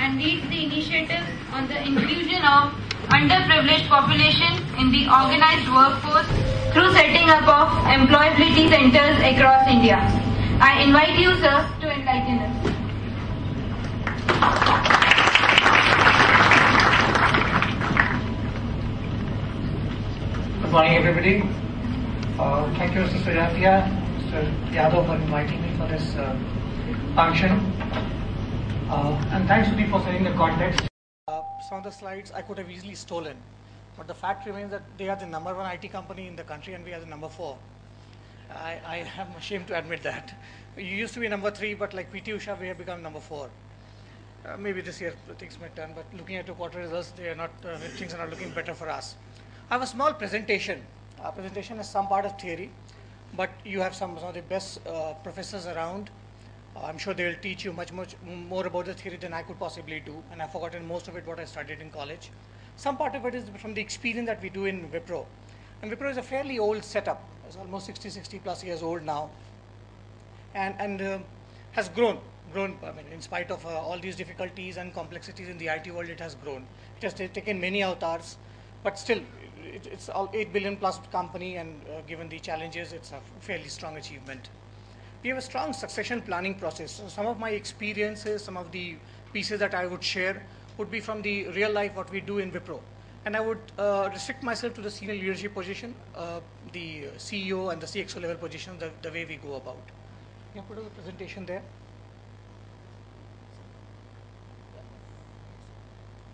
and leads the initiatives on the inclusion of underprivileged populations in the organized workforce through setting up of employability centers across India. I invite you, sir, to enlighten us. Good morning, everybody. Thank you, Mr. Sujatia, Mr. Yadav, for inviting me for this function. And thanks, Sudhi, for setting the context. Some of the slides I could have easily stolen, but the fact remains that they are the #1 IT company in the country and we are the #4. I am ashamed to admit that. You used to be #3, but like PT Usha, we have become #4. Maybe this year things might turn, but looking at the quarter results, they are not, things are not looking better for us. I have a small presentation. Presentation is some part of theory, but you have some of the best professors around. I'm sure they will teach you much more about the theory than I could possibly do, and I've forgotten most of it what I studied in college. Some part of it is from the experience that we do in Wipro. And Wipro is a fairly old setup. It's almost 60 plus years old now, and has grown. I mean, in spite of all these difficulties and complexities in the IT world, it has grown. It has taken many avatars, but still, it's all 8 billion plus company, and given the challenges, it's a fairly strong achievement. We have a strong succession planning process. So some of my experiences, some of the pieces that I would share would be from the real life what we do in Wipro. And I would restrict myself to the senior leadership position, the CEO and the CXO level position, the way we go about. Can you put the presentation there?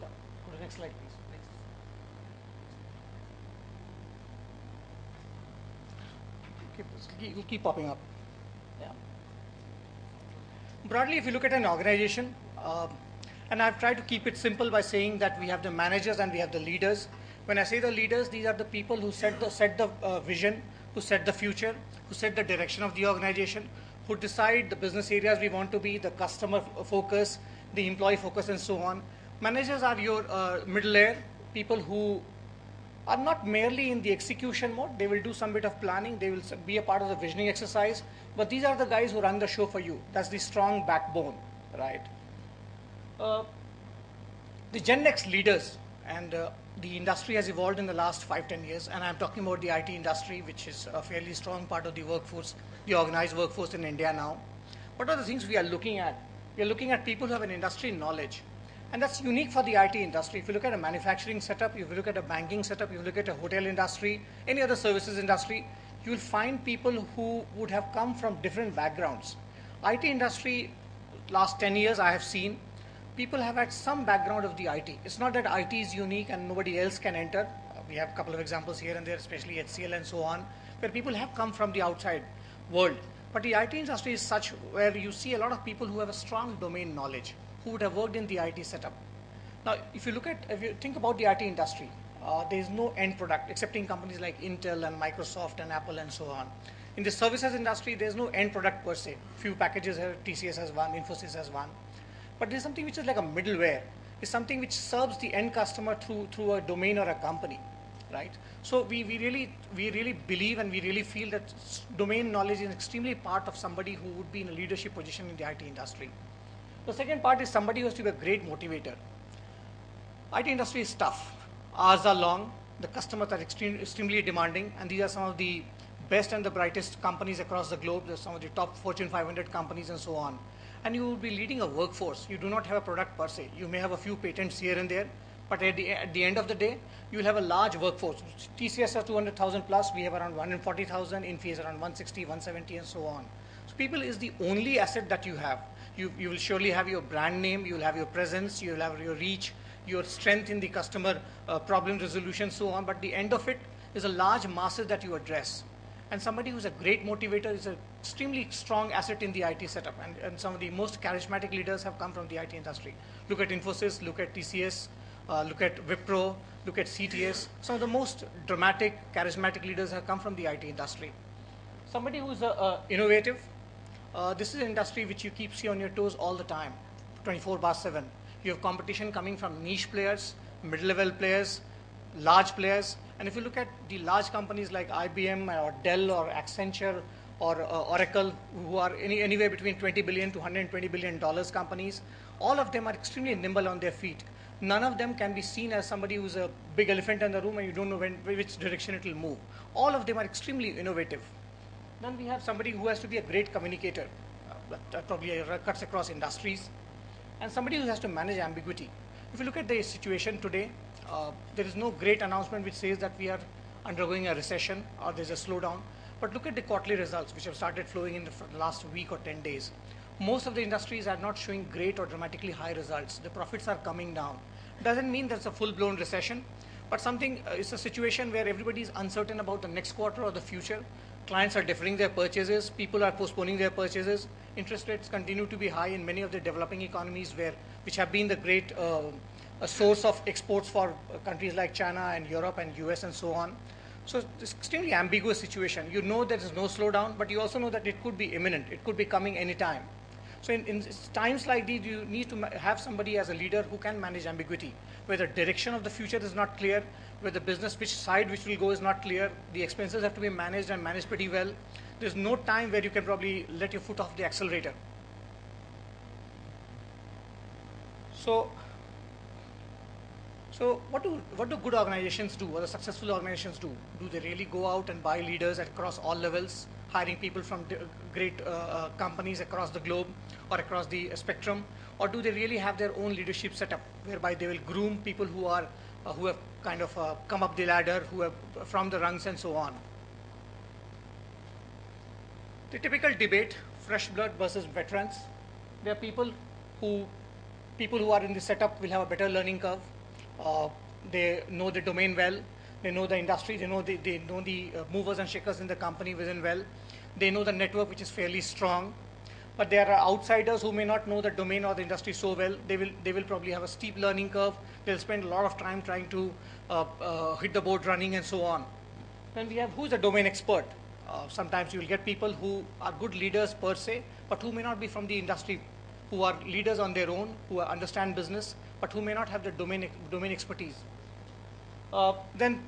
Yeah. Go to the next slide, please. It will keep popping up. Yeah. Broadly, if you look at an organization, and I've tried to keep it simple by saying that we have the managers and we have the leaders. When I say the leaders, these are the people who set the vision, who set the future, who set the direction of the organization, who decide the business areas we want to be, the customer focus, the employee focus, and so on. Managers are your middle layer, people who are not merely in the execution mode. They will do some bit of planning. They will be a part of the visioning exercise. But these are the guys who run the show for you. That's the strong backbone, right? The GENNEXT leaders, and the industry has evolved in the last 5-10 years. And I'm talking about the IT industry, which is a fairly strong part of the workforce, the organized workforce in India now. What are the things we are looking at? We are looking at people who have an industry knowledge. And that's unique for the IT industry. If you look at a manufacturing setup, if you look at a banking setup, if you look at a hotel industry, any other services industry, you will find people who would have come from different backgrounds. IT industry, last 10 years I have seen, people have had some background of the IT. It's not that IT is unique and nobody else can enter. We have a couple of examples here and there, especially HCL and so on, where people have come from the outside world. But the IT industry is such where you see a lot of people who have a strong domain knowledge, who would have worked in the IT setup. Now, if you think about the IT industry, there is no end product, excepting companies like Intel and Microsoft and Apple and so on. In the services industry, there is no end product per se. Few packages here, TCS has one, Infosys has one. But there's something which is like a middleware. It's something which serves the end customer through a domain or a company, right? So we really believe and we really feel that domain knowledge is extremely part of somebody who would be in a leadership position in the IT industry. The second part is somebody who has to be a great motivator. IT industry is tough. Hours are long. The customers are extremely demanding, and these are some of the best and the brightest companies across the globe. There's some of the top Fortune 500 companies and so on. And you will be leading a workforce. You do not have a product per se. You may have a few patents here and there, but at the end of the day, you will have a large workforce. TCS has 200,000 plus. We have around 140,000. Infy is around 160, 170, and so on. So people is the only asset that you have. You will surely have your brand name, you will have your presence, you will have your reach, your strength in the customer problem resolution, so on. But the end of it is a large masses that you address. And somebody who's a great motivator is an extremely strong asset in the IT setup. And some of the most charismatic leaders have come from the IT industry. Look at Infosys, look at TCS, look at Wipro, look at CTS. Some of the most dramatic, charismatic leaders have come from the IT industry. Somebody who's innovative. This is an industry which you keep see on your toes all the time, 24/7. You have competition coming from niche players, mid-level players, large players. And if you look at the large companies like IBM or Dell or Accenture or Oracle, who are anywhere between $20 billion to $120 billion companies, All of them are extremely nimble on their feet. None of them can be seen as somebody who's a big elephant in the room and you don't know which direction it will move. All of them are extremely innovative. Then we have somebody who has to be a great communicator, that probably cuts across industries, and somebody who has to manage ambiguity. If you look at the situation today, there is no great announcement which says that we are undergoing a recession or there's a slowdown. But look at the quarterly results which have started flowing in the last week or 10 days. Most of the industries are not showing great or dramatically high results. The profits are coming down. Doesn't mean there's a full-blown recession, but it's a situation where everybody is uncertain about the next quarter or the future. Clients are deferring their purchases. People are postponing their purchases. Interest rates continue to be high in many of the developing economies which have been the great a source of exports for countries like China and Europe and US and so on. So it's extremely ambiguous situation. You know there is no slowdown, but you also know that it could be imminent. It could be coming anytime. So in times like these, you need to have somebody as a leader who can manage ambiguity, where the direction of the future is not clear, where the business, which will go is not clear, the expenses have to be managed and managed pretty well. There's no time where you can probably let your foot off the accelerator. So what do good organizations do? What do successful organizations do? Do they really go out and buy leaders across all levels, hiring people from great companies across the globe or across the spectrum? Or do they really have their own leadership setup, whereby they will groom people who have kind of come up the ladder, who have from the rungs and so on? The typical debate, fresh blood versus veterans. There are people who are in the setup will have a better learning curve. They know the domain well. They know the industry. They know the movers and shakers in the company within well. They know the network, which is fairly strong. But there are outsiders who may not know the domain or the industry so well. They will probably have a steep learning curve. They'll spend a lot of time trying to hit the board running and so on. Then we have who's a domain expert. Sometimes you will get people who are good leaders per se, but who may not be from the industry, who are leaders on their own, who understand business, but who may not have the domain expertise. Then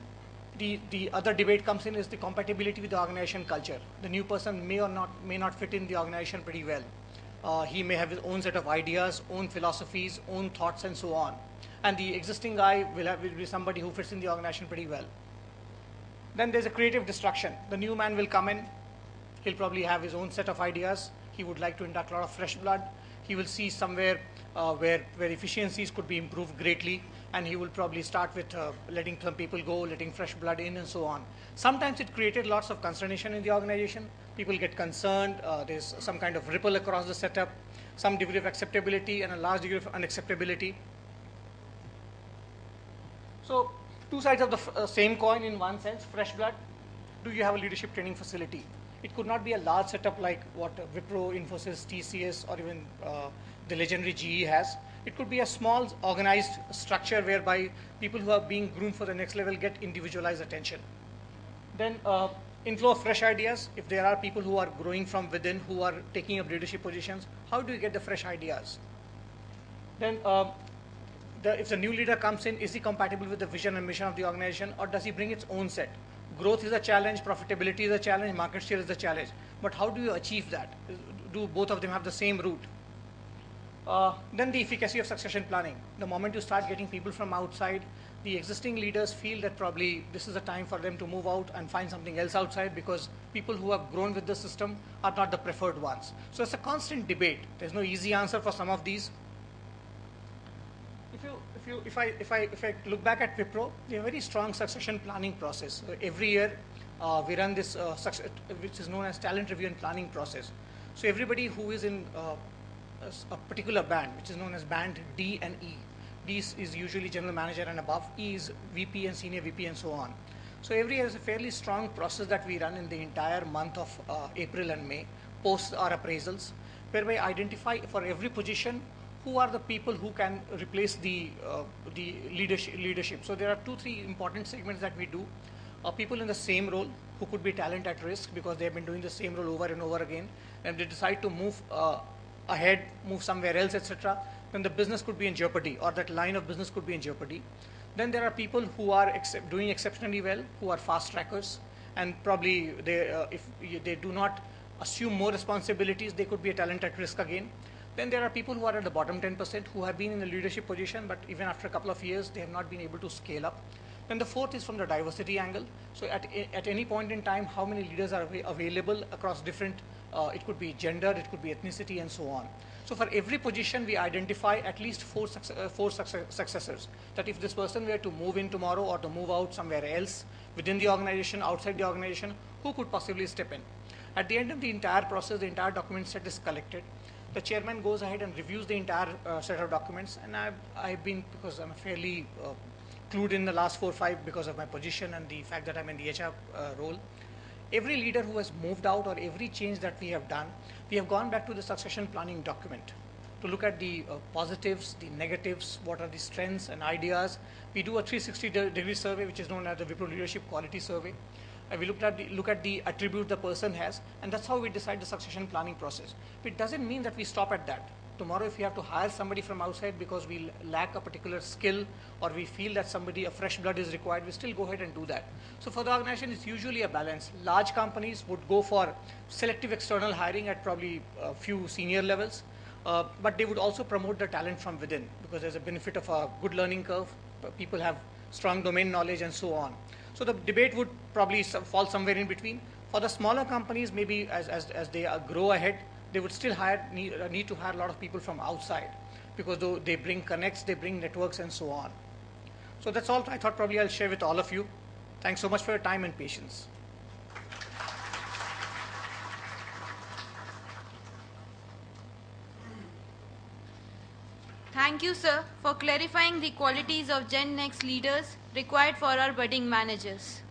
the other debate comes in is the compatibility with the organization culture. The new person may not fit in the organization pretty well. He may have his own set of ideas, own philosophies, own thoughts, and so on. And the existing guy will be somebody who fits in the organization pretty well. Then there's a creative destruction. The new man will come in. He'll probably have his own set of ideas. He would like to induct a lot of fresh blood. He will see somewhere where efficiencies could be improved greatly, and he will probably start with letting some people go, letting fresh blood in, and so on. Sometimes it created lots of consternation in the organization. People get concerned. There's some kind of ripple across the setup, some degree of acceptability and a large degree of unacceptability. So two sides of the same coin in one sense. Fresh blood. Do you have a leadership training facility? It could not be a large setup like what Wipro, Infosys, TCS, or even the legendary GE has. It could be a small organized structure whereby people who are being groomed for the next level get individualized attention. Then inflow of fresh ideas. If there are people who are growing from within, who are taking up leadership positions, how do you get the fresh ideas? Then if the new leader comes in, is he compatible with the vision and mission of the organization, or does he bring its own set? Growth is a challenge, profitability is a challenge, market share is a challenge. But how do you achieve that? Do both of them have the same route? Then the efficacy of succession planning. The moment you start getting people from outside, the existing leaders feel that probably this is a time for them to move out and find something else outside, because people who have grown with the system are not the preferred ones. So it's a constant debate. There's no easy answer for some of these. If I look back at Wipro, we have a very strong succession planning process. Every year we run this which is known as talent review and planning process. So everybody who is in a particular band, which is known as band D and E. D is usually general manager and above. E is VP and senior VP and so on. So every year is a fairly strong process that we run in the entire month of April and May, post our appraisals, where we identify for every position who are the people who can replace the leadership. So there are 2-3 important segments that we do. People in the same role who could be talent at risk because they have been doing the same role over and over again, and they decide to move ahead, move somewhere else, etc., then the business could be in jeopardy, or that line of business could be in jeopardy. Then there are people who are doing exceptionally well, who are fast trackers, and probably if they do not assume more responsibilities, they could be a talent at risk again. Then there are people who are at the bottom 10% who have been in a leadership position, but even after a couple of years, they have not been able to scale up. Then the fourth is from the diversity angle. So at any point in time, how many leaders are available across different, it could be gender, it could be ethnicity, and so on. So for every position, we identify at least four successors. That if this person were to move in tomorrow or to move out somewhere else, within the organization, outside the organization, who could possibly step in? At the end of the entire process, the entire document set is collected. The chairman goes ahead and reviews the entire set of documents, and I've been, because I'm fairly clued in the last 4 or 5 because of my position and the fact that I'm in the HR role. Every leader who has moved out or every change that we have done, we have gone back to the succession planning document to look at the positives, the negatives, what are the strengths and ideas. We do a 360-degree survey, which is known as the Wipro Leadership Quality Survey. We look at the attribute the person has, and that's how we decide the succession planning process. But it doesn't mean that we stop at that. Tomorrow, if we have to hire somebody from outside because we lack a particular skill or we feel that a fresh blood is required, we still go ahead and do that. So for the organization, it's usually a balance. Large companies would go for selective external hiring at probably a few senior levels, but they would also promote the talent from within because there's a benefit of a good learning curve. People have strong domain knowledge and so on. So the debate would probably fall somewhere in between. For the smaller companies, maybe as they grow ahead, they would still need to hire a lot of people from outside because they bring connects, they bring networks and so on. So that's all I thought probably I'll share with all of you. Thanks so much for your time and patience. Thank you, sir, for clarifying the qualities of GenNext leaders required for our budding managers.